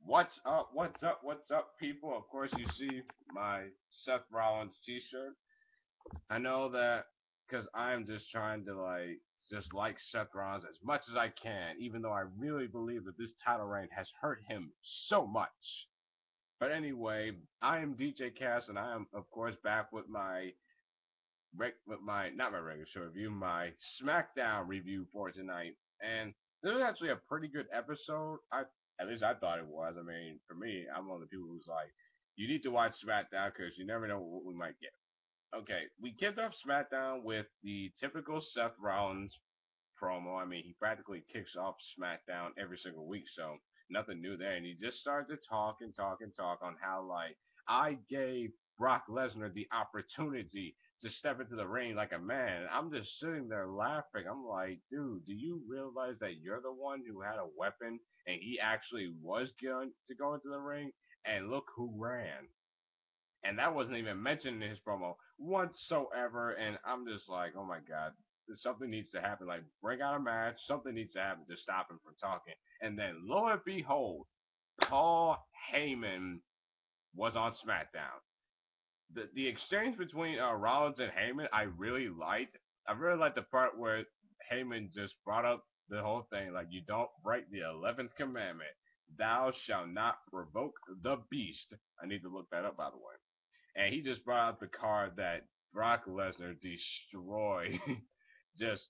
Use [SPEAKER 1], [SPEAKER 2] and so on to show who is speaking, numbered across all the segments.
[SPEAKER 1] What's up? What's up? What's up, people? Of course, you see my Seth Rollins T-shirt. I know that because I'm just trying to just like Seth Rollins as much as I can, even though I really believe that this title reign has hurt him so much. But anyway, I am DJ Cass, and I am of course back with my not my regular show review, my SmackDown review for tonight. And this was actually a pretty good episode. At least I thought it was. I mean, for me, I'm one of the people who's like, you need to watch SmackDown because you never know what we might get. Okay, we kicked off SmackDown with the typical Seth Rollins promo. I mean, he practically kicks off SmackDown every single week, so nothing new there. And he just started to talk and talk and talk on how I gave Brock Lesnar the opportunity to step into the ring like a man. And I'm just sitting there laughing. I'm like, dude, do you realize that you're the one who had a weapon and he actually was going to go into the ring? And look who ran. And that wasn't even mentioned in his promo whatsoever. And I'm just like, oh my god, something needs to happen. Like, bring out a match. Something needs to happen to stop him from talking. And then, lo and behold, Paul Heyman was on SmackDown. The exchange between Rollins and Heyman, I really liked. I really liked the part where Heyman just brought up the whole thing, like, you don't break the 11th commandment. Thou shalt not provoke the beast. I need to look that up, by the way. And he just brought out the card that Brock Lesnar destroyed, just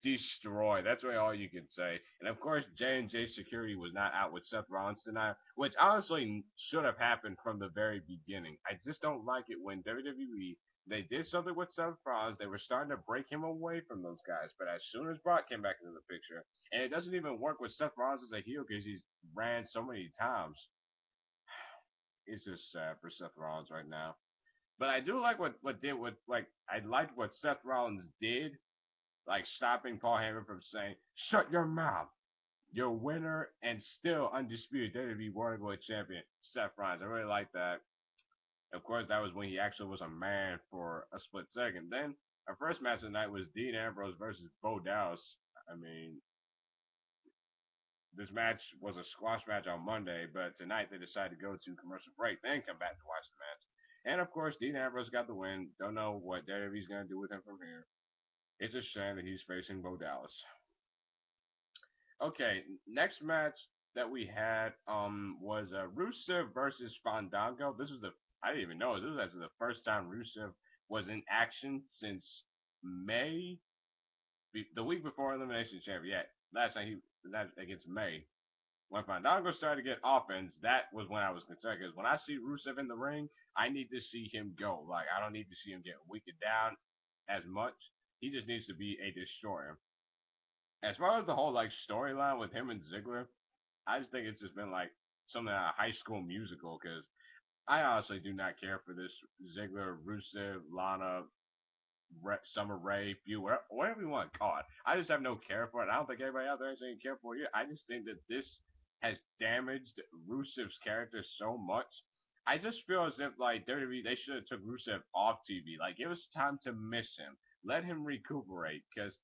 [SPEAKER 1] destroyed. That's really all you can say. And of course, J&J Security was not out with Seth Rollins tonight, which honestly should have happened from the very beginning. I just don't like it when WWE they did something with Seth Rollins. They were starting to break him away from those guys. But as soon as Brock came back into the picture, and it doesn't even work with Seth Rollins as a heel because he's ran so many times. It's just sad for Seth Rollins right now. But I do like what I liked what Seth Rollins did, like stopping Paul Heyman from saying, "Shut your mouth." Your winner and still undisputed WWE World Heavyweight Champion Seth Rollins. I really like that. Of course, that was when he actually was a man for a split second. Then our first match of the night was Dean Ambrose versus Bo Dallas. I mean, this match was a squash match on Monday, but tonight they decided to go to commercial break, then come back to watch the match. And of course, Dean Ambrose got the win. Don't know what WWE's gonna do with him from here. It's a shame that he's facing Bo Dallas. Okay, next match that we had was Rusev versus Fandango. This was the I didn't even know this was actually the first time Rusev was in action since May, the week before Elimination Chamber. Yeah, last night that against May. When Fandango started to get offense, that was when I was concerned. Because when I see Rusev in the ring, I need to see him go. Like, I don't need to see him get weakened down as much. He just needs to be a destroyer. As far as the whole like storyline with him and Ziggler, I just think it's just been like something out of High School Musical. Because I honestly do not care for this Ziggler, Rusev, Lana, Summer Rae feud, whatever you want to call it. I just have no care for it. I don't think everybody out there has any care for it. I just think that this has damaged Rusev's character so much. I just feel as if like WWE they should have took Rusev off TV. Like it was time to miss him, let him recuperate, because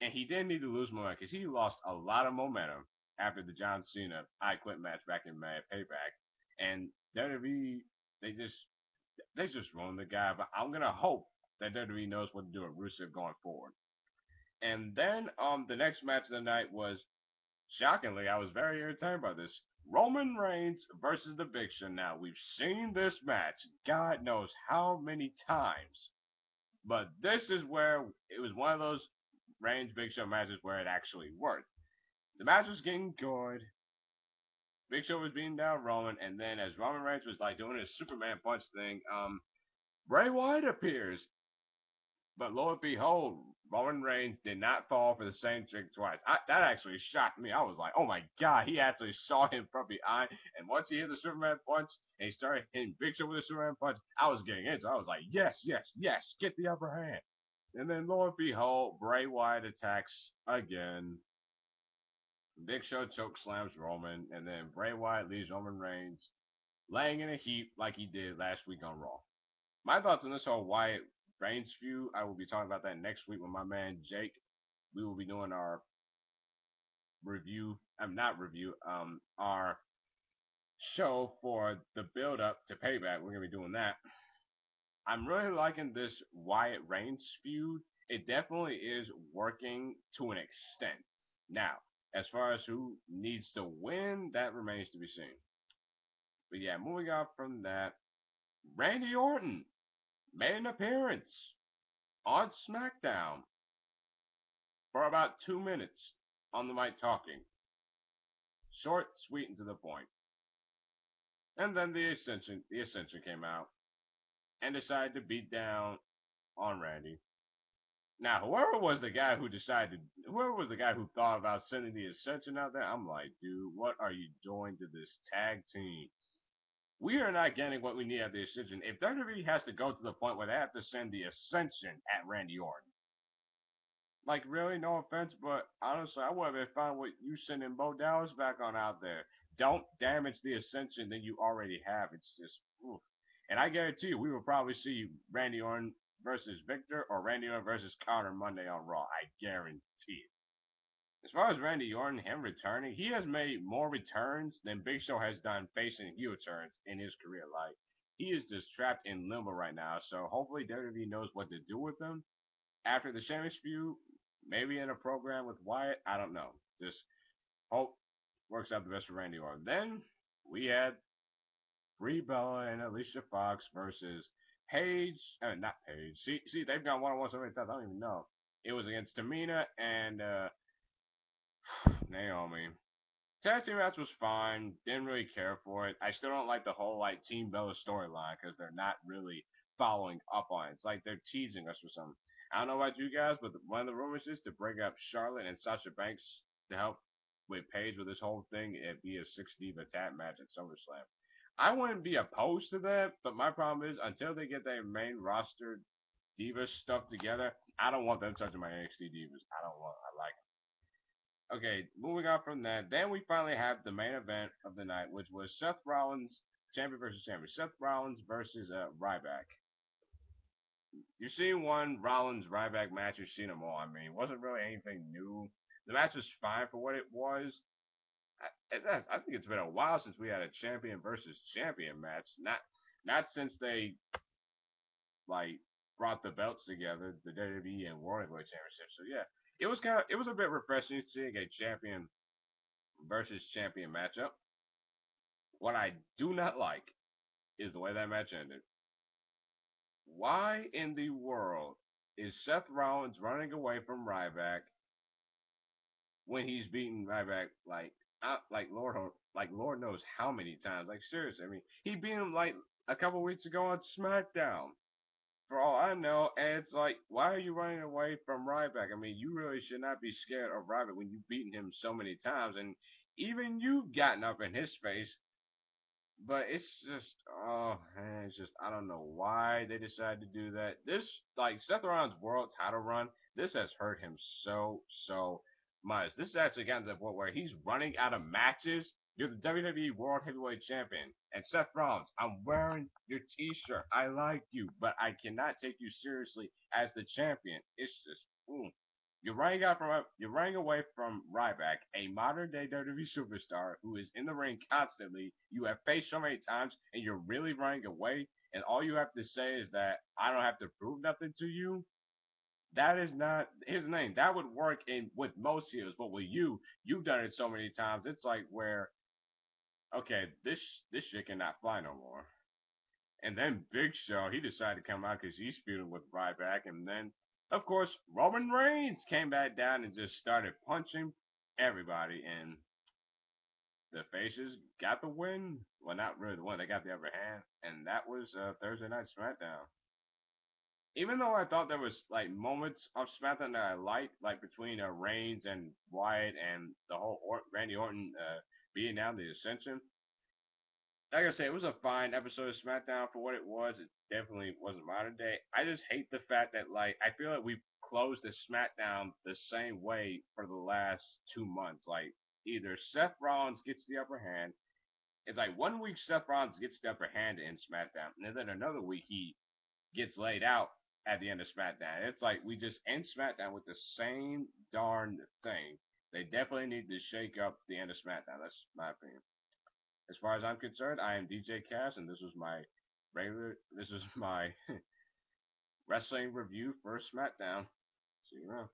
[SPEAKER 1] and he didn't need to lose momentum because he lost a lot of momentum after the John Cena I Quit match back in May Payback, and WWE they just they just ruined the guy. But I'm gonna hope that WWE knows what to do with Rusev going forward. And then the next match of the night was shockingly I was very entertained by this. Roman Reigns versus the Big Show. Now we've seen this match God knows how many times. But this is where it was one of those Reigns Big Show matches where it actually worked. The match was getting good. Big Show was beating down Roman, and then as Roman Reigns was like doing his Superman punch thing, Bray Wyatt appears. But lo and behold, Roman Reigns did not fall for the same trick twice. That actually shocked me. I was like, oh my god, he actually saw him from behind. And once he hit the Superman punch and he started hitting Big Show with the Superman punch, I was getting into it. I was like, yes, yes, yes, get the upper hand. And then lo and behold, Bray Wyatt attacks again. Big Show choke slams Roman, and then Bray Wyatt leaves Roman Reigns laying in a heap like he did last week on Raw. My thoughts on this whole Wyatt Reigns feud, I will be talking about that next week with my man Jake. We will be doing our review. I'm not review. Our show for the build up to Payback. We're gonna be doing that. I'm really liking this Wyatt Reigns feud. It definitely is working to an extent. Now, as far as who needs to win, that remains to be seen. But yeah, moving on from that, Randy Orton made an appearance on SmackDown for about 2 minutes on the mic talking. Short, sweet, and to the point. And then the Ascension came out and decided to beat down on Randy. Now, whoever was the guy who thought about sending the Ascension out there, I'm like, dude, what are you doing to this tag team? We are not getting what we need at the Ascension. If WWE has to go to the point where they have to send the Ascension at Randy Orton, like, really, no offense, but honestly, I would have been fine with you sending Bo Dallas back on out there. Don't damage the Ascension that you already have. It's just, oof. And I guarantee you, we will probably see Randy Orton versus Victor or Randy Orton versus Connor Monday on Raw. I guarantee it. As far as Randy Orton, him returning, he has made more returns than Big Show has done facing heel turns in his career. Like, he is just trapped in limbo right now. So hopefully WWE knows what to do with him after the Sheamus feud, maybe in a program with Wyatt. I don't know. Just hope works out the best for Randy Orton. Then we had Brie Bella and Alicia Fox versus Paige. Not Paige. See, they've gone one-on-one so many times. I don't even know. It was against Tamina and Naomi. Tag team match was fine. Didn't really care for it. I still don't like the whole like Team Bella storyline because they're not really following up on it. It's like they're teasing us for something. I don't know about you guys, but one of the rumors is to bring up Charlotte and Sasha Banks to help with Paige with this whole thing. It'd be a six diva tag match at SummerSlam. I wouldn't be opposed to that, but my problem is until they get their main roster divas stuff together, I don't want them touching my NXT divas. I don't want. I like Okay, moving on from that, then we finally have the main event of the night, which was Seth Rollins, champion versus champion. Seth Rollins versus Ryback. You've seen one Rollins Ryback match, you've seen them all. I mean, it wasn't really anything new. The match was fine for what it was. I think it's been a while since we had a champion versus champion match. Not since they like brought the belts together, the WWE and World Heavyweight Championship. So yeah, it was a bit refreshing seeing a champion versus champion matchup. What I do not like is the way that match ended. Why in the world is Seth Rollins running away from Ryback when he's beaten Ryback like Lord knows how many times? Like seriously, I mean he beat him like a couple weeks ago on SmackDown. For all I know, and it's like, why are you running away from Ryback? I mean, you really should not be scared of Ryback when you've beaten him so many times, and even you've gotten up in his face. But it's just, oh man, it's just I don't know why they decided to do that. This like Seth Rollins' world title run, this has hurt him so much. This has actually gotten to the point where he's running out of matches. You're the WWE World Heavyweight Champion, and Seth Rollins, I'm wearing your T-shirt. I like you, but I cannot take you seriously as the champion. It's just, you're running away from Ryback, a modern day WWE superstar who is in the ring constantly. You have faced so many times, and you're really running away. And all you have to say is that I don't have to prove nothing to you. That is not his name. That would work in with most heroes, but with you, you've done it so many times. It's like where okay, this shit cannot fly no more. And then Big Show, he decided to come out because he's feuding with Ryback. And then, of course, Roman Reigns came back down and just started punching everybody. And the faces got the win. Well, not really the win. They got the upper hand. And that was Thursday Night SmackDown. Even though I thought there was like moments of SmackDown that I liked, like between Reigns and Wyatt and the whole Randy Orton beating down the Ascension, like I said, it was a fine episode of SmackDown for what it was. It definitely wasn't modern day. I just hate the fact that like I feel like we've closed the SmackDown the same way for the last 2 months. Like either Seth Rollins gets the upper hand. It's like one week Seth Rollins gets the upper hand in SmackDown, and then another week he gets laid out at the end of SmackDown. It's like we just end SmackDown with the same darn thing. They definitely need to shake up the end of SmackDown. That's my opinion. As far as I'm concerned, I am DJ Cass, and this was my regular. This was my wrestling review for SmackDown. See you around.